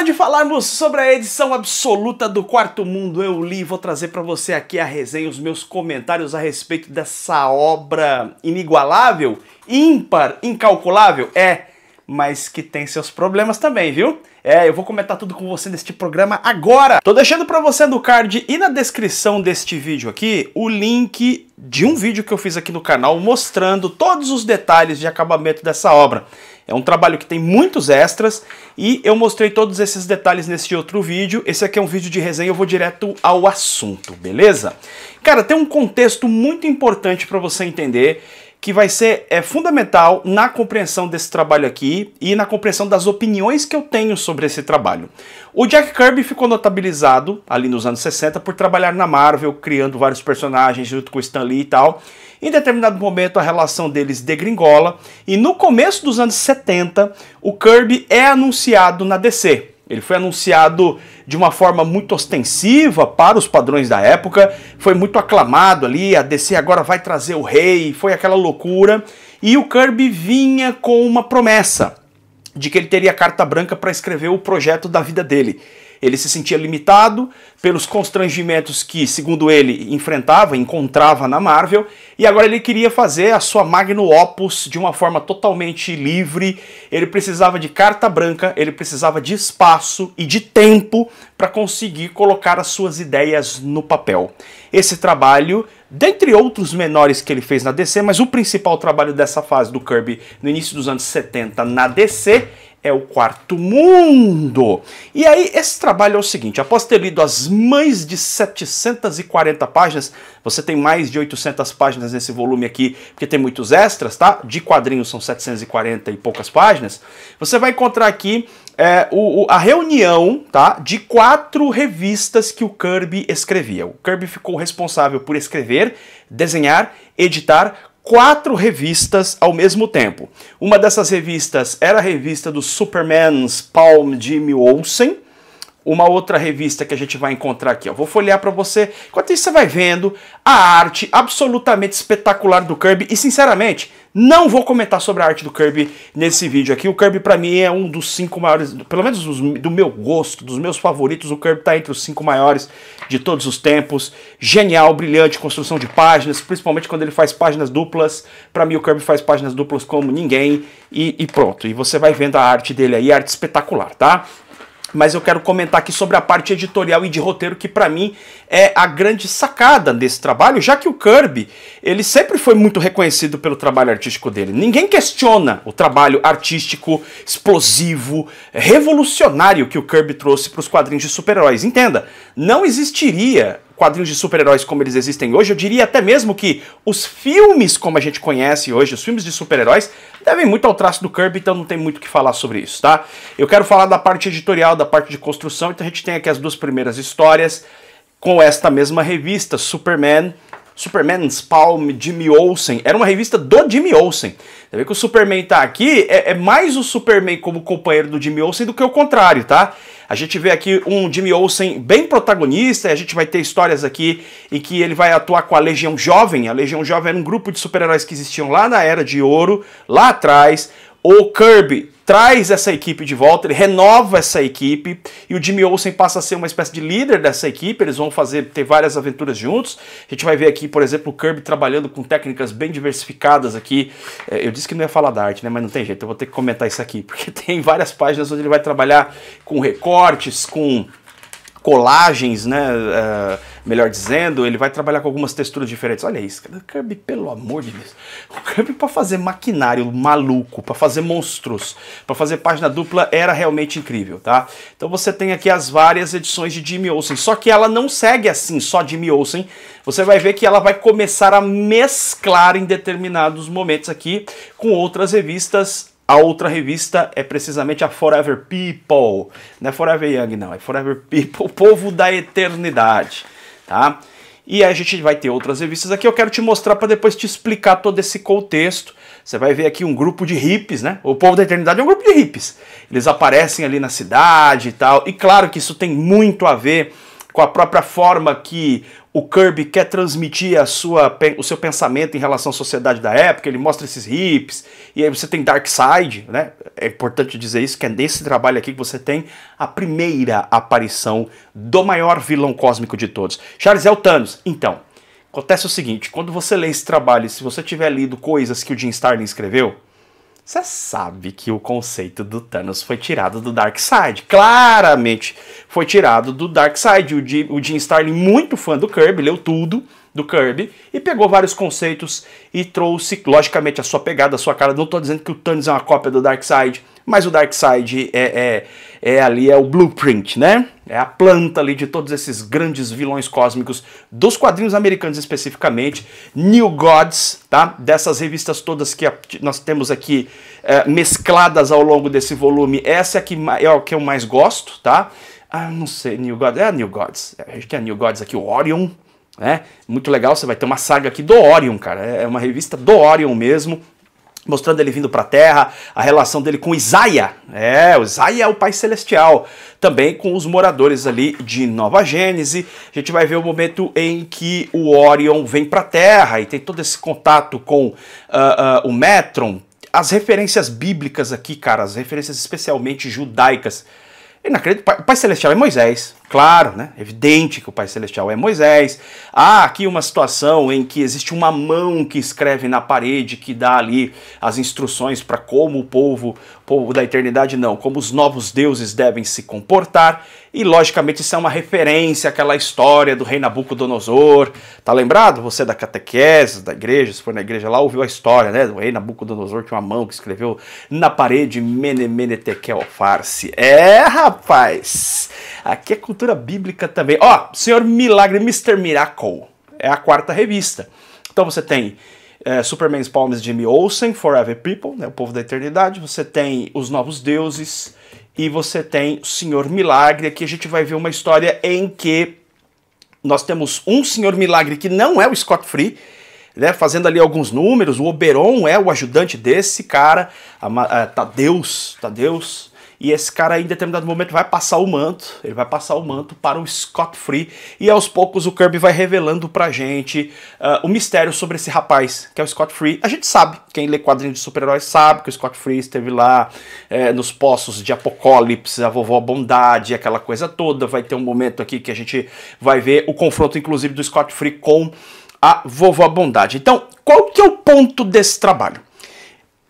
hora de falarmos sobre a edição absoluta do Quarto Mundo. Eu li e vou trazer para você aqui a resenha, os meus comentários a respeito dessa obra inigualável, ímpar, incalculável, mas que tem seus problemas também, viu? Eu vou comentar tudo com você neste programa agora. Tô deixando pra você no card e na descrição deste vídeo aqui o link de um vídeo que eu fiz aqui no canal mostrando todos os detalhes de acabamento dessa obra. É um trabalho que tem muitos extras e eu mostrei todos esses detalhes nesse outro vídeo. Esse aqui é um vídeo de resenha, eu vou direto ao assunto, beleza? Cara, tem um contexto muito importante pra você entender que vai ser fundamental na compreensão desse trabalho aqui e na compreensão das opiniões que eu tenho sobre esse trabalho. O Jack Kirby ficou notabilizado ali nos anos 60 por trabalhar na Marvel, criando vários personagens junto com o Stan Lee e tal. Em determinado momento a relação deles degringola e no começo dos anos 70 o Kirby é anunciado na DC. Ele foi anunciado de uma forma muito ostensiva para os padrões da época, foi muito aclamado ali, a DC agora vai trazer o rei, foi aquela loucura, e o Kirby vinha com uma promessa de que ele teria carta branca para escrever o projeto da vida dele. Ele se sentia limitado pelos constrangimentos que, segundo ele, encontrava na Marvel, e agora ele queria fazer a sua magnum opus de uma forma totalmente livre. Ele precisava de carta branca, ele precisava de espaço e de tempo para conseguir colocar as suas ideias no papel. Esse trabalho, dentre outros menores que ele fez na DC, mas o principal trabalho dessa fase do Kirby no início dos anos 70 na DC, é o Quarto Mundo. E aí, esse trabalho é o seguinte, após ter lido as mais de 740 páginas, você tem mais de 800 páginas nesse volume aqui, porque tem muitos extras, tá? De quadrinhos são 740 e poucas páginas. Você vai encontrar aqui a reunião, tá, de 4 revistas que o Kirby escrevia. O Kirby ficou responsável por escrever, desenhar, editar 4 revistas ao mesmo tempo. Uma dessas revistas era a revista do Superman Spawn Jimmy Olsen. Uma outra revista que a gente vai encontrar aqui, ó. Vou folhear para você. Enquanto isso você vai vendo a arte absolutamente espetacular do Kirby. E sinceramente, não vou comentar sobre a arte do Kirby nesse vídeo aqui. O Kirby para mim é um dos 5 maiores, pelo menos do meu gosto, dos meus favoritos. O Kirby tá entre os 5 maiores de todos os tempos. Genial, brilhante, construção de páginas, principalmente quando ele faz páginas duplas. Para mim o Kirby faz páginas duplas como ninguém e pronto. E você vai vendo a arte dele aí, arte espetacular, tá? Mas eu quero comentar aqui sobre a parte editorial e de roteiro, que para mim é a grande sacada desse trabalho, já que o Kirby, ele sempre foi muito reconhecido pelo trabalho artístico dele. Ninguém questiona o trabalho artístico, explosivo, revolucionário que o Kirby trouxe para os quadrinhos de super-heróis. Entenda, não existiria quadrinhos de super-heróis como eles existem hoje. Eu diria até mesmo que os filmes como a gente conhece hoje, os filmes de super-heróis, devem muito ao traço do Kirby, então não tem muito o que falar sobre isso, tá? Eu quero falar da parte editorial, da parte de construção, então a gente tem aqui as 2 primeiras histórias com esta mesma revista, Superman Spawn Jimmy Olsen. Era uma revista do Jimmy Olsen. Você vê que o Superman tá aqui, é mais o Superman como companheiro do Jimmy Olsen do que o contrário, tá? A gente vê aqui um Jimmy Olsen bem protagonista, e a gente vai ter histórias aqui em que ele vai atuar com a Legião Jovem. A Legião Jovem era um grupo de super-heróis que existiam lá na Era de Ouro, lá atrás. O Kirby traz essa equipe de volta, ele renova essa equipe e o Jimmy Olsen passa a ser uma espécie de líder dessa equipe. Eles vão ter várias aventuras juntos. A gente vai ver aqui, por exemplo, o Kirby trabalhando com técnicas bem diversificadas aqui. Eu disse que não ia falar da arte, né? Mas não tem jeito, eu vou ter que comentar isso aqui, porque tem várias páginas onde ele vai trabalhar com recortes, com colagens, né, melhor dizendo, ele vai trabalhar com algumas texturas diferentes. Olha isso, cara, o Kirby, pelo amor de Deus. O Kirby para fazer maquinário maluco, para fazer monstros, para fazer página dupla, era realmente incrível, tá? Então você tem aqui as várias edições de Jimmy Olsen, só que ela não segue assim, só Jimmy Olsen. Você vai ver que ela vai começar a mesclar em determinados momentos aqui com outras revistas. A outra revista é precisamente a Forever People, não é Forever Young não, é Forever People, o povo da eternidade, tá? E aí a gente vai ter outras revistas aqui, eu quero te mostrar para depois te explicar todo esse contexto. Você vai ver aqui um grupo de hippies, né? O povo da eternidade é um grupo de hippies. Eles aparecem ali na cidade e tal, e claro que isso tem muito a ver com a própria forma que o Kirby quer transmitir o seu pensamento em relação à sociedade da época. Ele mostra esses hips, e aí você tem Darkseid, né? É importante dizer isso, que é nesse trabalho aqui que você tem a primeira aparição do maior vilão cósmico de todos. Charles é o Thanos. Então, acontece o seguinte, quando você lê esse trabalho, se você tiver lido coisas que o Jim Starlin escreveu, você sabe que o conceito do Thanos foi tirado do Darkseid. Claramente foi tirado do Darkseid. O Jim Starlin, muito fã do Kirby, leu tudo do Kirby e pegou vários conceitos e trouxe, logicamente, a sua pegada, a sua cara. Não estou dizendo que o Thanos é uma cópia do Darkseid, mas o Darkseid ali é o blueprint, né? É a planta ali de todos esses grandes vilões cósmicos dos quadrinhos americanos especificamente, New Gods, tá? Dessas revistas todas que nós temos aqui mescladas ao longo desse volume, essa é o que eu mais gosto, tá? Ah, não sei, New Gods, é a New Gods, a gente tem a New Gods aqui, o Orion, né? Muito legal, você vai ter uma saga aqui do Orion, cara, é uma revista do Orion mesmo, mostrando ele vindo para a Terra, a relação dele com Isaiah. O Isaiah é o Pai Celestial, também com os moradores ali de Nova Gênese. A gente vai ver o momento em que o Orion vem para a Terra e tem todo esse contato com o Metron. As referências bíblicas aqui, cara, as referências especialmente judaicas. Inacreditável. O Pai Celestial é Moisés, claro, né? Evidente que o Pai Celestial é Moisés. Há aqui uma situação em que existe uma mão que escreve na parede, que dá ali as instruções para como o povo da eternidade não, como os novos deuses devem se comportar. E logicamente isso é uma referência àquela história do rei Nabucodonosor. Tá lembrado? Você da catequese, da igreja, se for na igreja lá, ouviu a história, né? Do rei Nabucodonosor, tinha uma mão que escreveu na parede Mene Mene Tekel Farsi. Rapaz! Aqui é cultura bíblica também. Senhor Milagre, Mr. Miracle. É a 4ª revista. Então você tem Superman Spawn, Jimmy Olsen, Forever People, né, o povo da eternidade. Você tem os novos deuses. E você tem o Senhor Milagre. Aqui a gente vai ver uma história em que nós temos um Senhor Milagre que não é o Scott Free, né, fazendo ali alguns números. O Oberon é o ajudante desse cara, Tadeus. E esse cara aí, em determinado momento, vai passar o manto. Ele vai passar o manto para o Scott Free. E aos poucos o Kirby vai revelando pra gente o mistério sobre esse rapaz, que é o Scott Free. A gente sabe, quem lê quadrinhos de super-heróis sabe que o Scott Free esteve lá nos poços de Apocalipse, a vovó Bondade, aquela coisa toda. Vai ter um momento aqui que a gente vai ver o confronto, inclusive, do Scott Free com a vovó Bondade. Então, qual que é o ponto desse trabalho?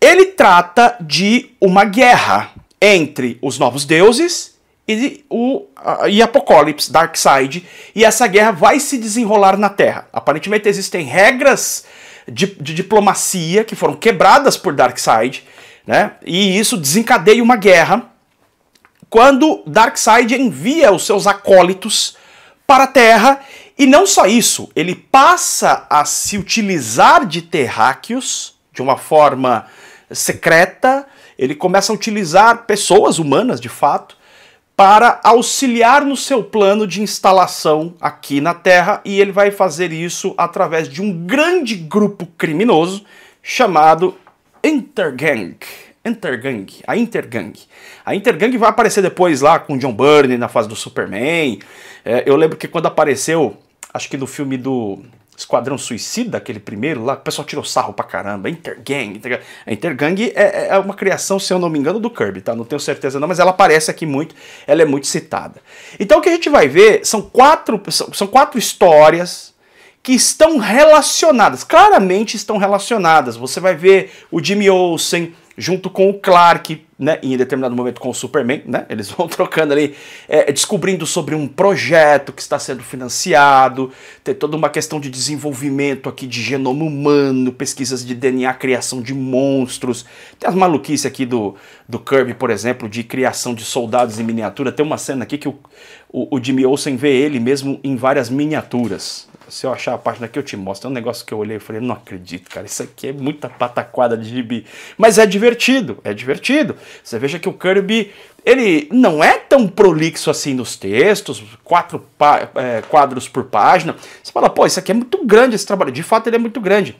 Ele trata de uma guerra entre os novos deuses e Apocalipse, Darkseid, e essa guerra vai se desenrolar na Terra. Aparentemente existem regras de diplomacia que foram quebradas por Darkseid, né? E isso desencadeia uma guerra quando Darkseid envia os seus acólitos para a Terra, e não só isso, ele passa a se utilizar de terráqueos de uma forma secreta. Ele começa a utilizar pessoas humanas, de fato, para auxiliar no seu plano de instalação aqui na Terra, e ele vai fazer isso através de um grande grupo criminoso chamado Intergang. A Intergang. A Intergang vai aparecer depois lá com John Byrne na fase do Superman. Eu lembro que quando apareceu, acho que no filme do Esquadrão Suicida, aquele primeiro lá, o pessoal tirou sarro pra caramba. Intergang. A Intergang é uma criação, se eu não me engano, do Kirby, tá? Não tenho certeza não, mas ela aparece aqui muito, ela é muito citada. Então o que a gente vai ver são quatro histórias que estão relacionadas, claramente estão relacionadas. Você vai ver o Jimmy Olsen junto com o Clark, né, em determinado momento com o Superman, né, eles vão trocando ali, descobrindo sobre um projeto que está sendo financiado, tem toda uma questão de desenvolvimento aqui de genoma humano, pesquisas de DNA, criação de monstros, tem as maluquices aqui do Kirby, por exemplo, de criação de soldados em miniatura. Tem uma cena aqui que o Jimmy Olsen vê ele mesmo em várias miniaturas. Se eu achar a página aqui eu te mostro. É um negócio que eu olhei e falei, não acredito, cara, isso aqui é muita pataquada de gibi. Mas é divertido, é divertido. Você veja que o Kirby, ele não é tão prolixo assim nos textos, 4 quadros por página. Você fala, pô, isso aqui é muito grande esse trabalho. De fato ele é muito grande.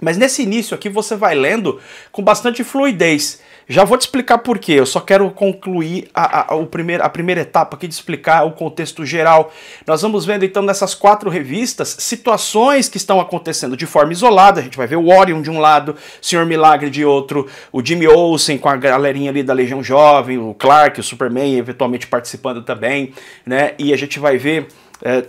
Mas nesse início aqui você vai lendo com bastante fluidez. Já vou te explicar por quê, eu só quero concluir a primeira etapa aqui de explicar o contexto geral. Nós vamos vendo então nessas 4 revistas situações que estão acontecendo de forma isolada. A gente vai ver o Orion de um lado, o Senhor Milagre de outro, o Jimmy Olsen com a galerinha ali da Legião Jovem, o Clark, o Superman eventualmente participando também, né? E a gente vai ver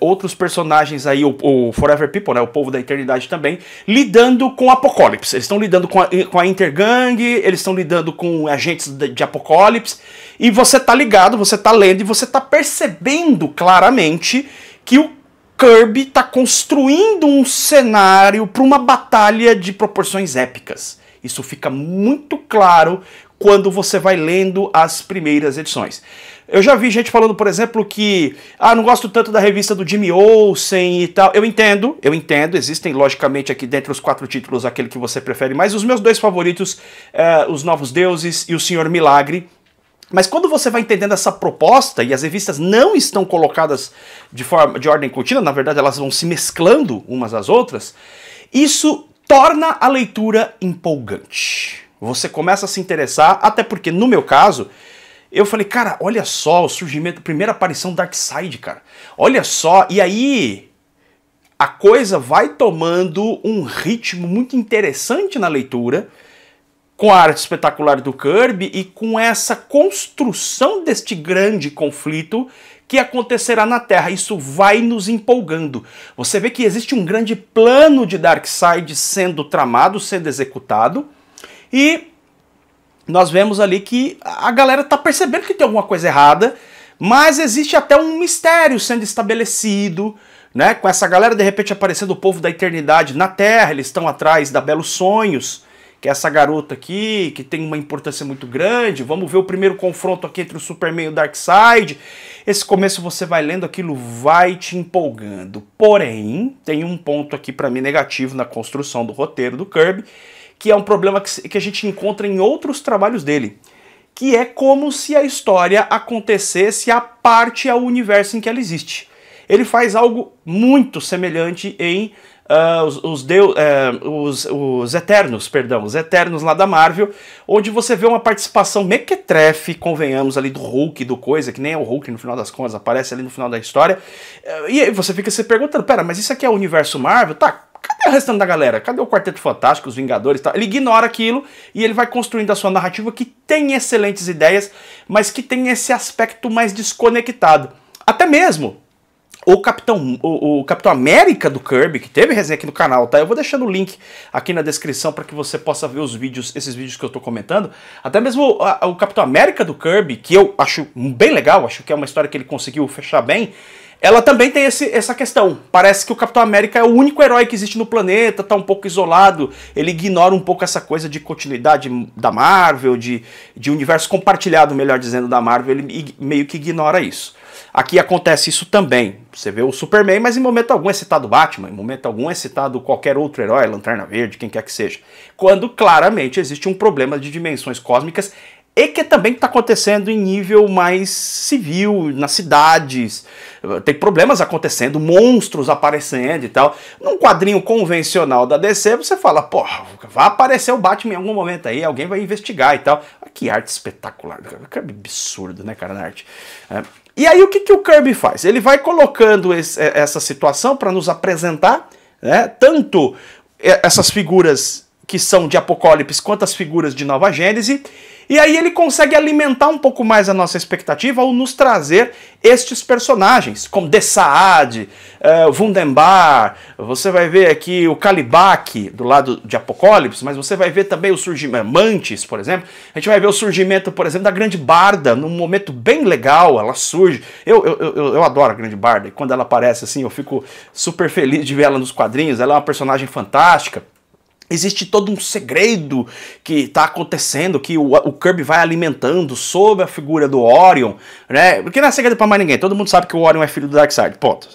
outros personagens aí, o Forever People, né, o povo da eternidade também, lidando com o Apocalipse. Eles estão lidando com a Intergang, eles estão lidando com agentes de Apocalipse, e você tá ligado, você tá lendo, e você tá percebendo claramente que o Kirby tá construindo um cenário para uma batalha de proporções épicas. Isso fica muito claro quando você vai lendo as primeiras edições. Eu já vi gente falando, por exemplo, que não gosto tanto da revista do Jimmy Olsen e tal. Eu entendo, existem logicamente aqui dentre os 4 títulos aquele que você prefere, mas os meus 2 favoritos, Os Novos Deuses e o Senhor Milagre. Mas quando você vai entendendo essa proposta, e as revistas não estão colocadas de ordem contínua, na verdade elas vão se mesclando umas às outras, isso torna a leitura empolgante. Você começa a se interessar, até porque no meu caso, eu falei, cara, olha só o surgimento, a primeira aparição do Darkseid, cara. Olha só, e aí a coisa vai tomando um ritmo muito interessante na leitura, com a arte espetacular do Kirby e com essa construção deste grande conflito que acontecerá na Terra. Isso vai nos empolgando. Você vê que existe um grande plano de Darkseid sendo tramado, sendo executado, e nós vemos ali que a galera tá percebendo que tem alguma coisa errada, mas existe até um mistério sendo estabelecido, né? Com essa galera de repente aparecendo o povo da eternidade na Terra, eles estão atrás da Belos Sonhos, que é essa garota aqui, que tem uma importância muito grande. Vamos ver o primeiro confronto aqui entre o Superman e o Darkseid. Esse começo você vai lendo, aquilo vai te empolgando. Porém, tem um ponto aqui para mim negativo na construção do roteiro do Kirby, que é um problema que a gente encontra em outros trabalhos dele, que é como se a história acontecesse à parte ao universo em que ela existe. Ele faz algo muito semelhante em os Eternos lá da Marvel, onde você vê uma participação mequetrefe, convenhamos, ali do Hulk, do coisa, que nem é o Hulk no final das contas, aparece ali no final da história, e aí você fica se perguntando, pera, mas isso aqui é o universo Marvel? Tá, cadê o restante da galera? Cadê o Quarteto Fantástico, os Vingadores e tal? Ele ignora aquilo e ele vai construindo a sua narrativa que tem excelentes ideias, mas que tem esse aspecto mais desconectado. Até mesmo o Capitão América do Kirby, que teve resenha aqui no canal, tá? Eu vou deixando o link aqui na descrição para que você possa ver os vídeos, esses vídeos que eu tô comentando. Até mesmo o Capitão América do Kirby, que eu acho bem legal, acho que é uma história que ele conseguiu fechar bem, ela também tem essa questão. Parece que o Capitão América é o único herói que existe no planeta, tá um pouco isolado, ele ignora um pouco essa coisa de continuidade da Marvel, de universo compartilhado, melhor dizendo, da Marvel, ele meio que ignora isso. Aqui acontece isso também. Você vê o Superman, mas em momento algum é citado o Batman, em momento algum é citado qualquer outro herói, Lanterna Verde, quem quer que seja. Quando claramente existe um problema de dimensões cósmicas e que também está acontecendo em nível mais civil, nas cidades. Tem problemas acontecendo, monstros aparecendo e tal. Num quadrinho convencional da DC, você fala, porra, vai aparecer o Batman em algum momento aí, alguém vai investigar e tal. Que arte espetacular, que absurdo, né, cara, na arte. E aí o que o Kirby faz? Ele vai colocando essa situação para nos apresentar, né, tanto essas figuras que são de Apocalipse quanto as figuras de Nova Gênese, e aí ele consegue alimentar um pouco mais a nossa expectativa ao nos trazer estes personagens, como Desaad, Wunderbar, você vai ver aqui o Kalibak do lado de Apocalipse, mas você vai ver também o surgimento, Mantis, por exemplo, a gente vai ver o surgimento, por exemplo, da Grande Barda, num momento bem legal, ela surge, eu adoro a Grande Barda, e quando ela aparece assim, eu fico super feliz de ver ela nos quadrinhos, ela é uma personagem fantástica. Existe todo um segredo que está acontecendo, que o Kirby vai alimentando sob a figura do Orion, né? Porque não é segredo para mais ninguém, todo mundo sabe que o Orion é filho do Darkseid, ponto.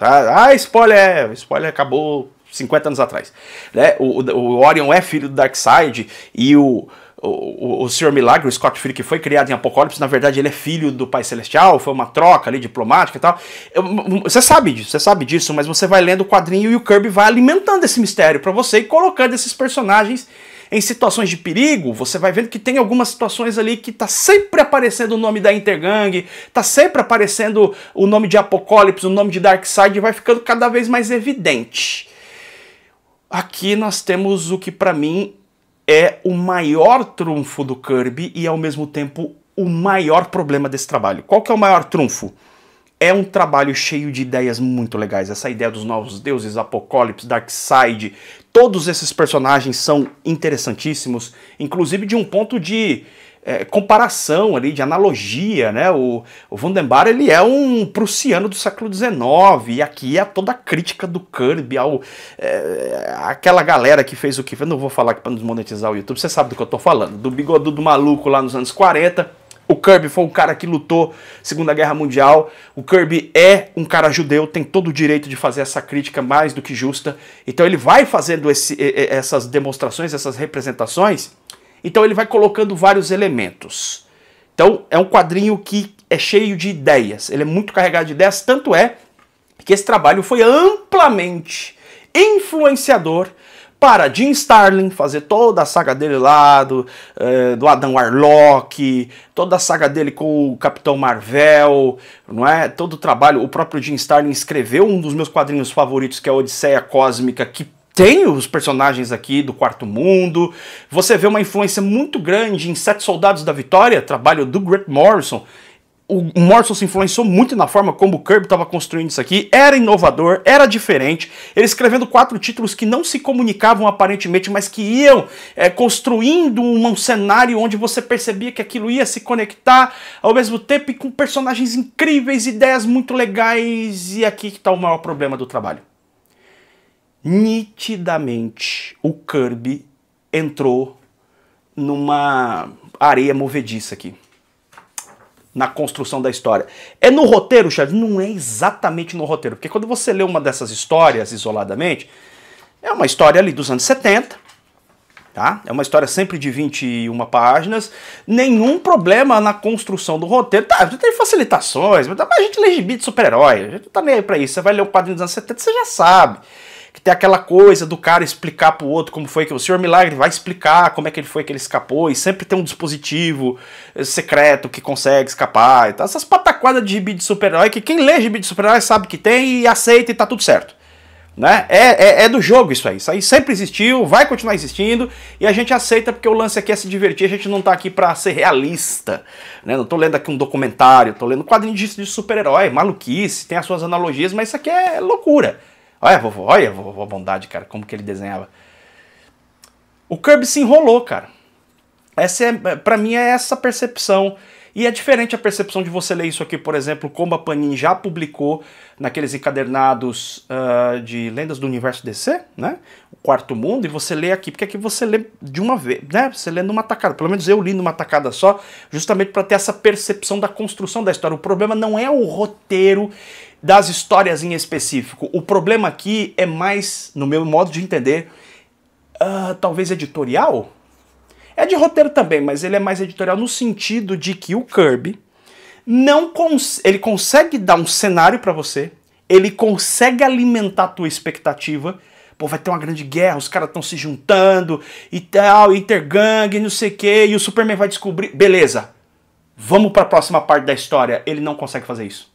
Spoiler acabou 50 anos atrás. Né? O Orion é filho do Darkseid e o o Senhor Milagre, o Scott Free, que foi criado em Apocalipse, na verdade ele é filho do Pai Celestial, foi uma troca ali diplomática e tal. Você sabe disso, mas você vai lendo o quadrinho e o Kirby vai alimentando esse mistério pra você e colocando esses personagens em situações de perigo. Você vai vendo que tem algumas situações ali que tá sempre aparecendo o nome da Intergang, tá sempre aparecendo o nome de Apocalipse, o nome de Darkseid, e vai ficando cada vez mais evidente. Aqui nós temos o que pra mim é o maior trunfo do Kirby e ao mesmo tempo o maior problema desse trabalho. Qual que é o maior trunfo? É um trabalho cheio de ideias muito legais. Essa ideia dos novos deuses, Apocalipse, Darkseid, todos esses personagens são interessantíssimos, inclusive de um ponto de comparação ali, de analogia, né? O Wunderbar, ele é um prussiano do século XIX, e aqui é toda a crítica do Kirby aquela galera que fez o que... Eu não vou falar aqui para nos monetizar o YouTube, você sabe do que eu tô falando, do bigodudo maluco lá nos anos 40, o Kirby foi um cara que lutou Segunda Guerra Mundial, o Kirby é um cara judeu, tem todo o direito de fazer essa crítica mais do que justa, então ele vai fazendo essas demonstrações, essas representações. Então ele vai colocando vários elementos. Então é um quadrinho que é cheio de ideias, ele é muito carregado de ideias, tanto é que esse trabalho foi amplamente influenciador para Jim Starlin fazer toda a saga dele lá, do Adam Warlock, toda a saga dele com o Capitão Marvel, não é? Todo o trabalho, o próprio Jim Starlin escreveu um dos meus quadrinhos favoritos, que é a Odisseia Cósmica, que tem os personagens aqui do Quarto Mundo. Você vê uma influência muito grande em Sete Soldados da Vitória, trabalho do Grant Morrison. O Morrison se influenciou muito na forma como o Kirby estava construindo isso aqui. Era inovador, era diferente. Ele escrevendo 4 títulos que não se comunicavam aparentemente, mas que iam construindo um cenário onde você percebia que aquilo ia se conectar ao mesmo tempo e com personagens incríveis, ideias muito legais. E aqui que está o maior problema do trabalho. Nitidamente o Kirby entrou numa areia movediça aqui, na construção da história. É no roteiro, Charles? Não é exatamente no roteiro, porque quando você lê uma dessas histórias isoladamente, é uma história ali dos anos 70, tá? É uma história sempre de 21 páginas, nenhum problema na construção do roteiro. Tá, tem facilitações, mas a gente lê gibi de super-herói, a gente não tá nem aí pra isso. Você vai ler um quadrinho dos anos 70, você já sabe que tem aquela coisa do cara explicar pro outro como foi que o Senhor Milagre vai explicar como é que ele foi que ele escapou, e sempre tem um dispositivo secreto que consegue escapar. Então, essas pataquadas de gibi de super-herói, que quem lê gibi de super-herói sabe que tem e aceita e tá tudo certo. Né? É do jogo isso aí sempre existiu, vai continuar existindo, e a gente aceita porque o lance aqui é se divertir, a gente não tá aqui pra ser realista, né? Não tô lendo aqui um documentário, tô lendo um quadrinho de super-herói, maluquice, tem as suas analogias, mas isso aqui é loucura. Olha a vovó Bondade, cara, como que ele desenhava. O Kirby se enrolou, cara. Pra mim é essa percepção. E é diferente a percepção de você ler isso aqui, por exemplo, como a Panini já publicou naqueles encadernados de Lendas do Universo DC, né? O Quarto Mundo, e você lê aqui, porque aqui você lê de uma vez, né? Você lê numa tacada, pelo menos eu li numa tacada só, justamente para ter essa percepção da construção da história. O problema não é o roteiro das histórias em específico. O problema aqui é mais, no meu modo de entender, talvez editorial? É de roteiro também, mas ele é mais editorial no sentido de que o Kirby ele consegue dar um cenário pra você, ele consegue alimentar a tua expectativa. Pô, vai ter uma grande guerra, os caras estão se juntando e tal, Intergang, não sei o que, e o Superman vai descobrir. Beleza, vamos pra próxima parte da história. Ele não consegue fazer isso.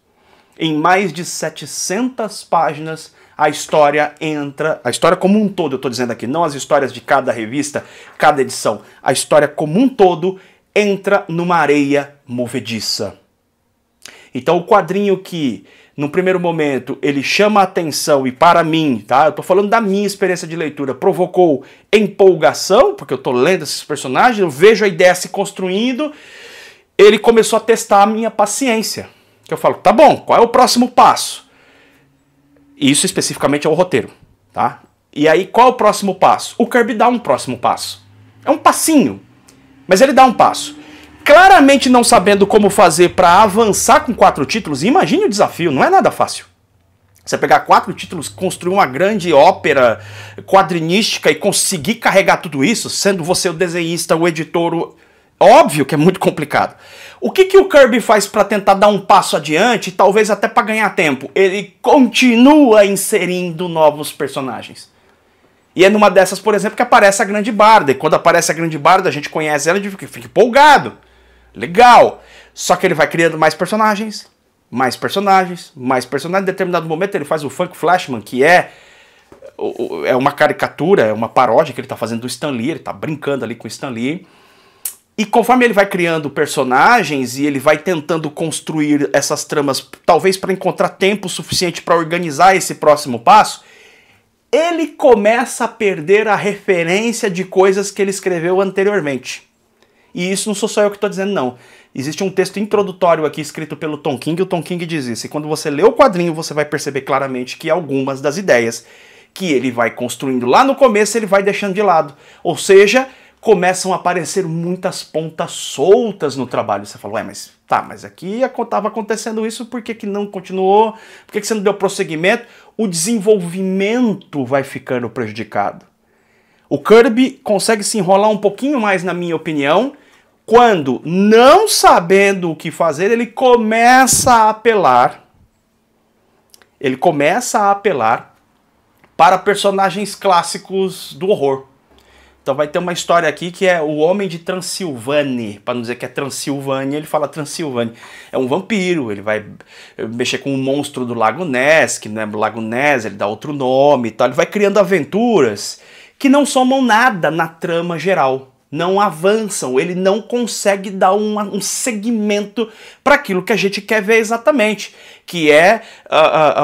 Em mais de 700 páginas, a história como um todo, eu tô dizendo aqui, não as histórias de cada revista, cada edição, a história como um todo entra numa areia movediça. Então o quadrinho que, no primeiro momento, ele chama a atenção e para mim, tá? Eu tô falando da minha experiência de leitura, provocou empolgação, porque eu tô lendo esses personagens, eu vejo a ideia se construindo, ele começou a testar a minha paciência. Que eu falo, tá bom, qual é o próximo passo? Isso especificamente é o roteiro, tá? E aí, qual é o próximo passo? O Kirby dá um próximo passo. É um passinho, mas ele dá um passo. Claramente não sabendo como fazer para avançar com 4 títulos, imagine o desafio, não é nada fácil. Você pegar 4 títulos, construir uma grande ópera quadrinística e conseguir carregar tudo isso, sendo você o desenhista, o editor, óbvio que é muito complicado. O que o Kirby faz para tentar dar um passo adiante, talvez até para ganhar tempo? Ele continua inserindo novos personagens. E é numa dessas, por exemplo, que aparece a Grande Barda. E quando aparece a Grande Barda, a gente conhece ela e fica empolgado. Legal. Só que ele vai criando mais personagens, mais personagens, mais personagens. Em determinado momento ele faz o Funk Flashman, que é uma caricatura, é uma paródia que ele está fazendo do Stan Lee. Ele está brincando ali com o Stan Lee. E conforme ele vai criando personagens e ele vai tentando construir essas tramas, talvez para encontrar tempo suficiente para organizar esse próximo passo, ele começa a perder a referência de coisas que ele escreveu anteriormente. E isso não sou só eu que estou dizendo, não. Existe um texto introdutório aqui escrito pelo Tom King, e o Tom King diz isso. E quando você lê o quadrinho, você vai perceber claramente que algumas das ideias que ele vai construindo lá no começo, ele vai deixando de lado. Ou seja, começam a aparecer muitas pontas soltas no trabalho. Você fala, ué, mas tá, mas aqui estava acontecendo isso, por que não continuou? Por que você não deu prosseguimento? O desenvolvimento vai ficando prejudicado. O Kirby consegue se enrolar um pouquinho mais, na minha opinião, quando, não sabendo o que fazer, ele começa a apelar para personagens clássicos do horror. Então vai ter uma história aqui que é o Homem de Transilvânia, para não dizer que é Transilvânia, ele fala Transilvânia. É um vampiro, ele vai mexer com um monstro do Lago Ness, que não é Lago Ness, ele dá outro nome e tal. Ele vai criando aventuras que não somam nada na trama geral. Não avançam, ele não consegue dar um segmento para aquilo que a gente quer ver exatamente, que é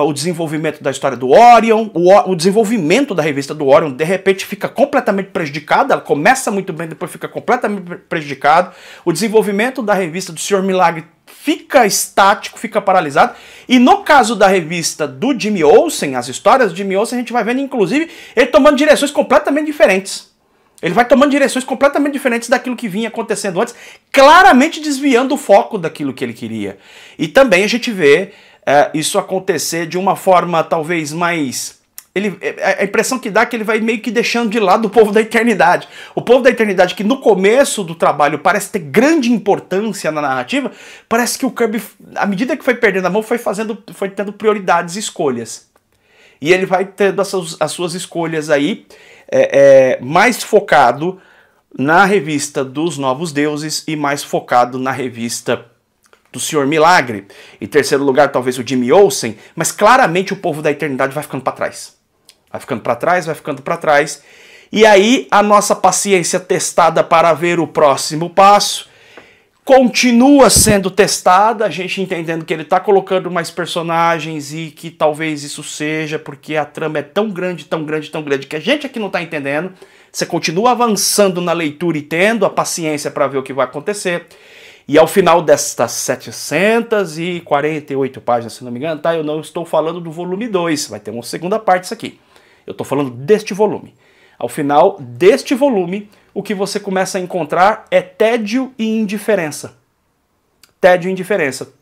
o desenvolvimento da história do Orion, o desenvolvimento da revista do Orion, de repente fica completamente prejudicado, ela começa muito bem, depois fica completamente prejudicado, o desenvolvimento da revista do Senhor Milagre fica estático, fica paralisado, e no caso da revista do Jimmy Olsen, as histórias do Jimmy Olsen, a gente vai vendo inclusive ele tomando direções completamente diferentes. Ele vai tomando direções completamente diferentes daquilo que vinha acontecendo antes, claramente desviando o foco daquilo que ele queria. E também a gente vê isso acontecer de uma forma talvez mais... a impressão que dá é que ele vai meio que deixando de lado o Povo da Eternidade. O Povo da Eternidade, que no começo do trabalho parece ter grande importância na narrativa, parece que o Kirby, à medida que foi perdendo a mão, foi tendo prioridades e escolhas. E ele vai tendo as suas escolhas aí, mais focado na revista dos Novos Deuses e mais focado na revista do Senhor Milagre. Em terceiro lugar, talvez o Jimmy Olsen, mas claramente o Povo da Eternidade vai ficando para trás. Vai ficando para trás, vai ficando para trás. E aí a nossa paciência testada para ver o próximo passo continua sendo testada, a gente entendendo que ele está colocando mais personagens e que talvez isso seja porque a trama é tão grande, tão grande, tão grande que a gente aqui não está entendendo. Você continua avançando na leitura e tendo a paciência para ver o que vai acontecer. E ao final destas 748 páginas, se não me engano, tá? Eu não estou falando do volume 2, vai ter uma segunda parte disso aqui. Eu estou falando deste volume. Ao final deste volume, o que você começa a encontrar é tédio e indiferença. Tédio e indiferença.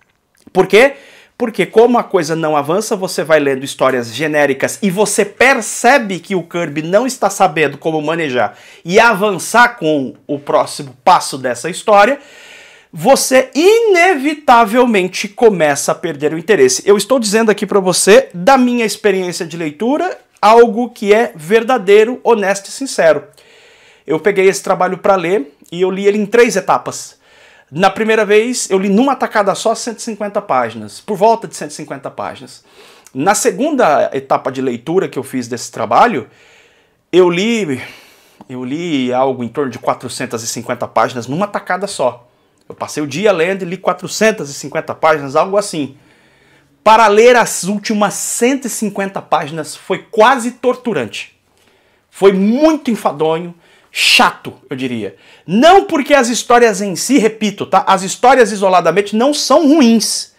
Por quê? Porque como a coisa não avança, você vai lendo histórias genéricas e você percebe que o Kirby não está sabendo como manejar e avançar com o próximo passo dessa história, você inevitavelmente começa a perder o interesse. Eu estou dizendo aqui para você, da minha experiência de leitura, algo que é verdadeiro, honesto e sincero. Eu peguei esse trabalho para ler e eu li ele em 3 etapas. Na primeira vez, eu li numa tacada só 150 páginas, por volta de 150 páginas. Na segunda etapa de leitura que eu fiz desse trabalho, eu li algo em torno de 450 páginas numa tacada só. Eu passei o dia lendo e li 450 páginas, algo assim. Para ler as últimas 150 páginas foi quase torturante. Foi muito enfadonho, chato, eu diria. Não porque as histórias em si, repito, tá? As histórias isoladamente não são ruins.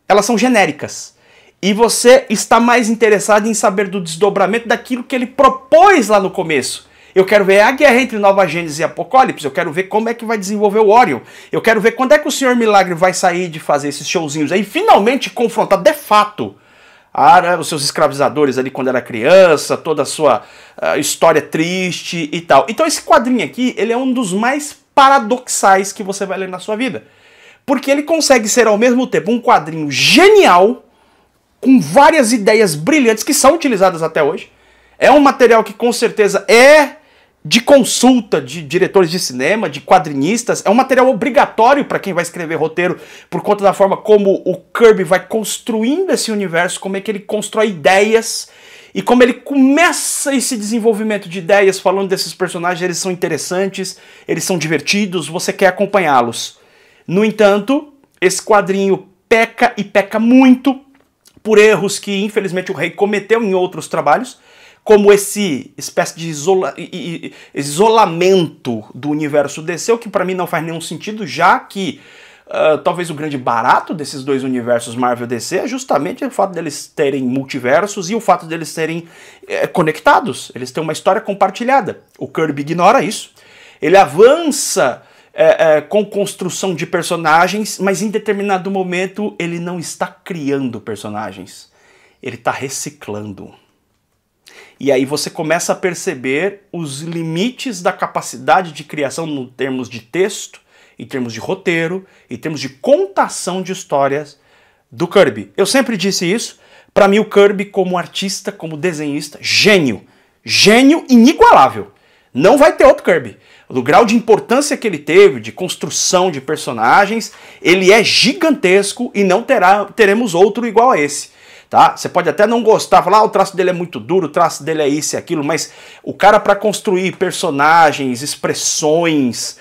Elas são genéricas. E você está mais interessado em saber do desdobramento daquilo que ele propôs lá no começo. Eu quero ver a guerra entre Nova Gênesis e Apocalipse, eu quero ver como é que vai desenvolver o Orion, eu quero ver quando é que o Senhor Milagre vai sair de fazer esses showzinhos aí e finalmente confrontar de fato Os seus escravizadores ali quando era criança, toda a sua história triste e tal. Então esse quadrinho aqui, ele é um dos mais paradoxais que você vai ler na sua vida. Porque ele consegue ser ao mesmo tempo um quadrinho genial, com várias ideias brilhantes que são utilizadas até hoje. É um material que com certeza é de consulta de diretores de cinema, de quadrinistas. É um material obrigatório para quem vai escrever roteiro, por conta da forma como o Kirby vai construindo esse universo, como é que ele constrói ideias e como ele começa esse desenvolvimento de ideias falando desses personagens. Eles são interessantes, eles são divertidos, você quer acompanhá-los. No entanto, esse quadrinho peca e peca muito por erros que infelizmente o Rei cometeu em outros trabalhos, como esse espécie de isolamento do universo DC, o que para mim não faz nenhum sentido, já que talvez o grande barato desses dois universos Marvel e DC é justamente o fato deles terem multiversos e o fato deles serem conectados, eles têm uma história compartilhada. O Kirby ignora isso, ele avança com construção de personagens, mas em determinado momento ele não está criando personagens, ele está reciclando. E aí você começa a perceber os limites da capacidade de criação em termos de texto, em termos de roteiro, em termos de contação de histórias do Kirby. Eu sempre disse isso, para mim o Kirby como artista, como desenhista, gênio. Gênio inigualável. Não vai ter outro Kirby. Do grau de importância que ele teve, de construção de personagens, ele é gigantesco e não teremos outro igual a esse. Tá? Você pode até não gostar, falar o traço dele é muito duro, o traço dele é isso e aquilo, mas o cara para construir personagens, expressões,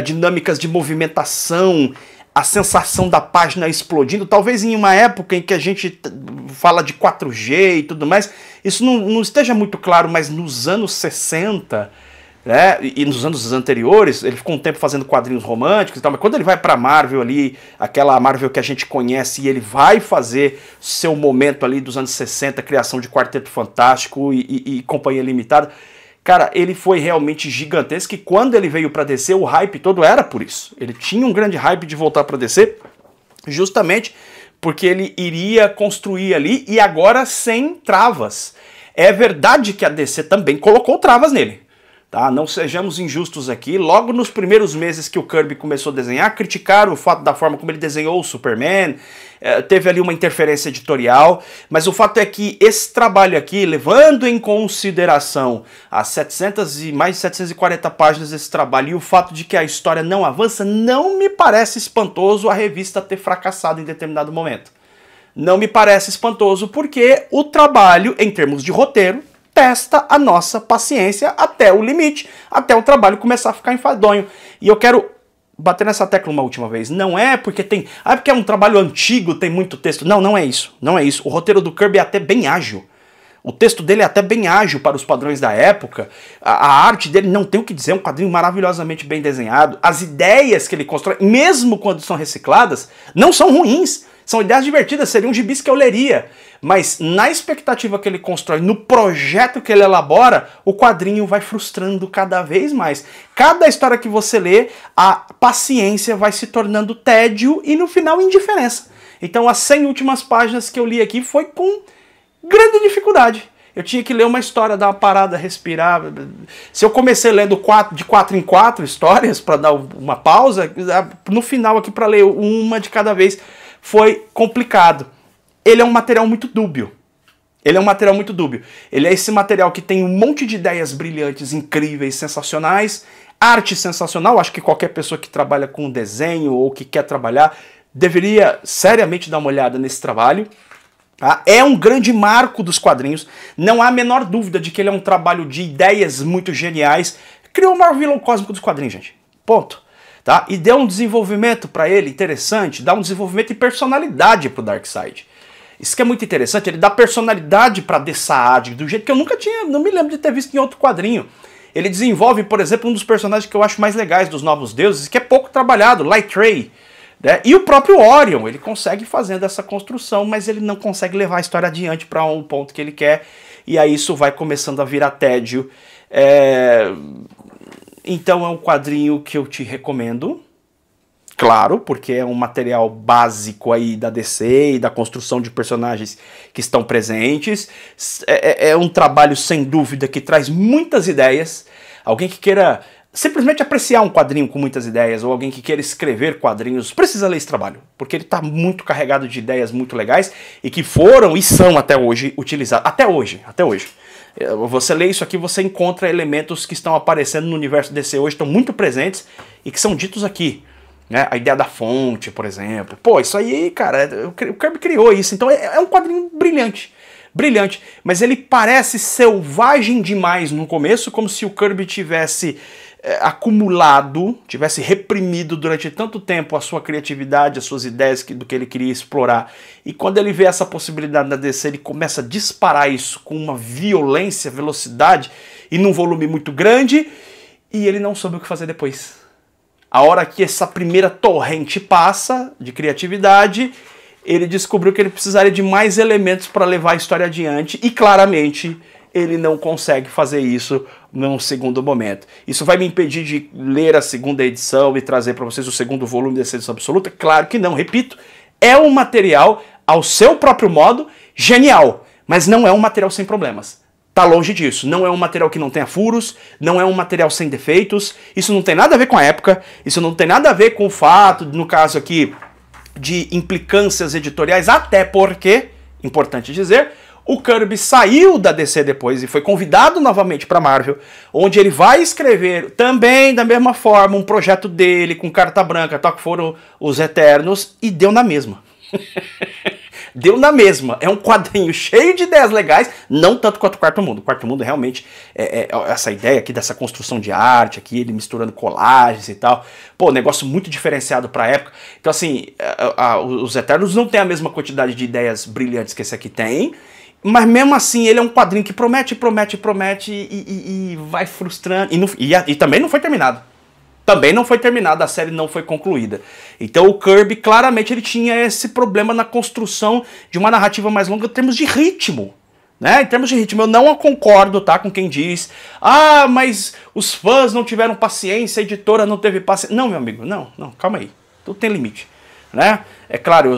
dinâmicas de movimentação, a sensação da página explodindo, talvez em uma época em que a gente fala de 4G e tudo mais, isso não esteja muito claro, mas nos anos 60... e nos anos anteriores, ele ficou um tempo fazendo quadrinhos românticos e tal, mas quando ele vai pra Marvel ali, aquela Marvel que a gente conhece, e ele vai fazer seu momento ali dos anos 60, criação de Quarteto Fantástico e Companhia Limitada, cara, ele foi realmente gigantesco, e quando ele veio pra DC, o hype todo era por isso. Ele tinha um grande hype de voltar pra DC, justamente porque ele iria construir ali, e agora sem travas. É verdade que a DC também colocou travas nele. Tá? Não sejamos injustos aqui. Logo nos primeiros meses que o Kirby começou a desenhar, criticaram o fato da forma como ele desenhou o Superman, teve ali uma interferência editorial, mas o fato é que esse trabalho aqui, levando em consideração as 700 e mais de 740 páginas desse trabalho e o fato de que a história não avança, não me parece espantoso a revista ter fracassado em determinado momento. Não me parece espantoso porque o trabalho, em termos de roteiro, testa a nossa paciência até o limite, até o trabalho começar a ficar enfadonho. E eu quero bater nessa tecla uma última vez. Não é porque porque é um trabalho antigo, tem muito texto. Não, não é isso. Não é isso. O roteiro do Kirby é até bem ágil. O texto dele é até bem ágil para os padrões da época. A arte dele não tem o que dizer, é um quadrinho maravilhosamente bem desenhado. As ideias que ele constrói, mesmo quando são recicladas, não são ruins. São ideias divertidas, seriam gibis que eu leria. Mas na expectativa que ele constrói, no projeto que ele elabora, o quadrinho vai frustrando cada vez mais. Cada história que você lê, a paciência vai se tornando tédio e no final indiferença. Então as 100 últimas páginas que eu li aqui foi com grande dificuldade. Eu tinha que ler uma história, dar uma parada, respirar. Se eu comecei lendo de 4 em 4 histórias para dar uma pausa, no final aqui para ler uma de cada vez foi complicado. Ele é um material muito dúbio. Ele é um material muito dúbio. Ele é esse material que tem um monte de ideias brilhantes, incríveis, sensacionais, arte sensacional. Acho que qualquer pessoa que trabalha com desenho ou que quer trabalhar deveria seriamente dar uma olhada nesse trabalho. Tá? É um grande marco dos quadrinhos. Não há a menor dúvida de que ele é um trabalho de ideias muito geniais. Criou o maior vilão cósmico dos quadrinhos, gente. Ponto. Tá? E deu um desenvolvimento para ele interessante, dá um desenvolvimento e personalidade para o Darkseid. Isso que é muito interessante, ele dá personalidade para Desaad, do jeito que eu não me lembro de ter visto em outro quadrinho. Ele desenvolve, por exemplo, um dos personagens que eu acho mais legais dos Novos Deuses, que é pouco trabalhado, Light Ray. Né? E o próprio Orion, ele consegue fazendo essa construção, mas ele não consegue levar a história adiante para um ponto que ele quer, e aí isso vai começando a virar tédio. Então é um quadrinho que eu te recomendo. claro, porque é um material básico aí da DC e da construção de personagens que estão presentes. É um trabalho, sem dúvida, que traz muitas ideias. Alguém que queira simplesmente apreciar um quadrinho com muitas ideias, ou alguém que queira escrever quadrinhos, precisa ler esse trabalho, porque ele está muito carregado de ideias muito legais e que foram e são até hoje utilizadas. Até hoje. Você lê isso aqui, você encontra elementos que estão aparecendo no universo DC hoje, estão muito presentes e que são ditos aqui. Né? A ideia da fonte, por exemplo. Pô, isso aí, cara, o Kirby criou isso. Então é um quadrinho brilhante. Brilhante. Mas ele parece selvagem demais no começo, como se o Kirby tivesse acumulado, tivesse reprimido durante tanto tempo a sua criatividade, as suas ideias do que ele queria explorar. E quando ele vê essa possibilidade da DC, ele começa a disparar isso com uma violência, velocidade e num volume muito grande, e ele não soube o que fazer depois. A hora que essa primeira torrente passa de criatividade, ele descobriu que ele precisaria de mais elementos para levar a história adiante e claramente ele não consegue fazer isso num segundo momento. Isso vai me impedir de ler a segunda edição e trazer para vocês o segundo volume dessa edição absoluta? Claro que não, repito, é um material ao seu próprio modo genial, mas não é um material sem problemas. Tá longe disso, não é um material que não tenha furos, não é um material sem defeitos, isso não tem nada a ver com a época, isso não tem nada a ver com o fato, no caso aqui, de implicâncias editoriais, até porque, importante dizer, o Kirby saiu da DC depois e foi convidado novamente para Marvel, onde ele vai escrever também da mesma forma um projeto dele com carta branca, tal que foram os Eternos, e deu na mesma. Deu na mesma. É um quadrinho cheio de ideias legais, não tanto quanto o Quarto Mundo. O Quarto Mundo realmente essa ideia aqui dessa construção de arte, aqui ele misturando colagens e tal. Pô, negócio muito diferenciado pra época. Então assim, os Eternos não tem a mesma quantidade de ideias brilhantes que esse aqui tem, mas mesmo assim ele é um quadrinho que promete e vai frustrando. E também não foi terminado. Também não foi terminada, a série não foi concluída. Então o Kirby, claramente, ele tinha esse problema na construção de uma narrativa mais longa em termos de ritmo. Né? Em termos de ritmo, eu não concordo, tá, com quem diz mas os fãs não tiveram paciência, a editora não teve paciência. Não, meu amigo, não, calma aí. Tudo tem limite. Né? É claro,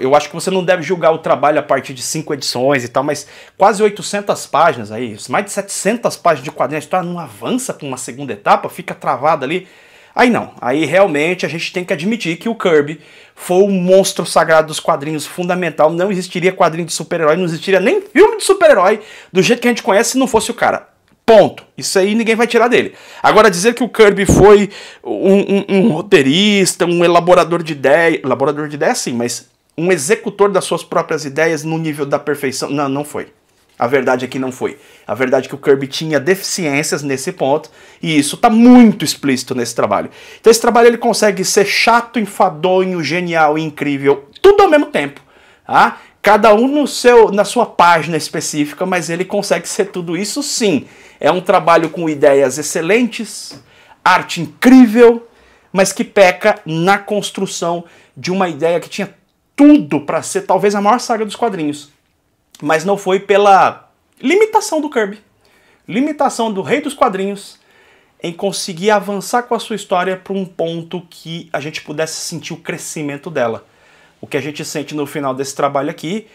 eu acho que você não deve julgar o trabalho a partir de 5 edições e tal, mas quase 800 páginas aí, mais de 700 páginas de quadrinhos, a história não avança para uma segunda etapa, fica travada ali. Aí não, aí realmente a gente tem que admitir que o Kirby foi um monstro sagrado dos quadrinhos, fundamental. Não existiria quadrinho de super-herói, não existiria nem filme de super-herói do jeito que a gente conhece se não fosse o cara. Ponto. Isso aí ninguém vai tirar dele. Agora, dizer que o Kirby foi um roteirista, um elaborador de ideias sim, mas um executor das suas próprias ideias no nível da perfeição, não foi. A verdade é que não foi. A verdade é que o Kirby tinha deficiências nesse ponto, e isso está muito explícito nesse trabalho. Então esse trabalho ele consegue ser chato, enfadonho, genial e incrível, tudo ao mesmo tempo. Tá? Cada um na sua página específica, mas ele consegue ser tudo isso sim. É um trabalho com ideias excelentes, arte incrível, mas que peca na construção de uma ideia que tinha tudo para ser talvez a maior saga dos quadrinhos. Mas não foi pela limitação do Kirby, limitação do rei dos quadrinhos em conseguir avançar com a sua história para um ponto que a gente pudesse sentir o crescimento dela. O que a gente sente no final desse trabalho aqui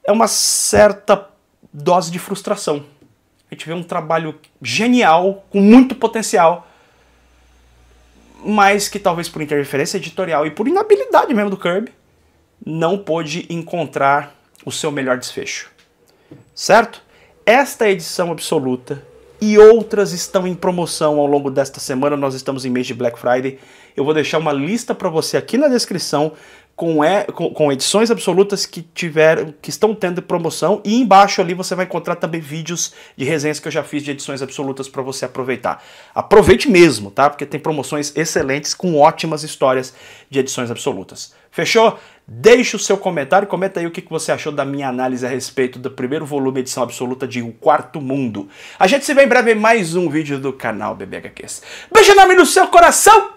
é uma certa dose de frustração. A gente vê um trabalho genial, com muito potencial, mas que talvez por interferência editorial e por inabilidade mesmo do Kirby, não pôde encontrar o seu melhor desfecho. Certo? Esta edição absoluta e outras estão em promoção ao longo desta semana. Nós estamos em mês de Black Friday. Eu vou deixar uma lista para você aqui na descrição com edições absolutas que estão tendo promoção, e embaixo ali você vai encontrar também vídeos de resenhas que eu já fiz de edições absolutas para você aproveitar. Aproveite mesmo, tá? Porque tem promoções excelentes com ótimas histórias de edições absolutas. Fechou? Deixe o seu comentário, comenta aí o que você achou da minha análise a respeito do primeiro volume edição absoluta de O Quarto Mundo. A gente se vê em breve em mais um vídeo do canal BB HQs. Beijo enorme no seu coração!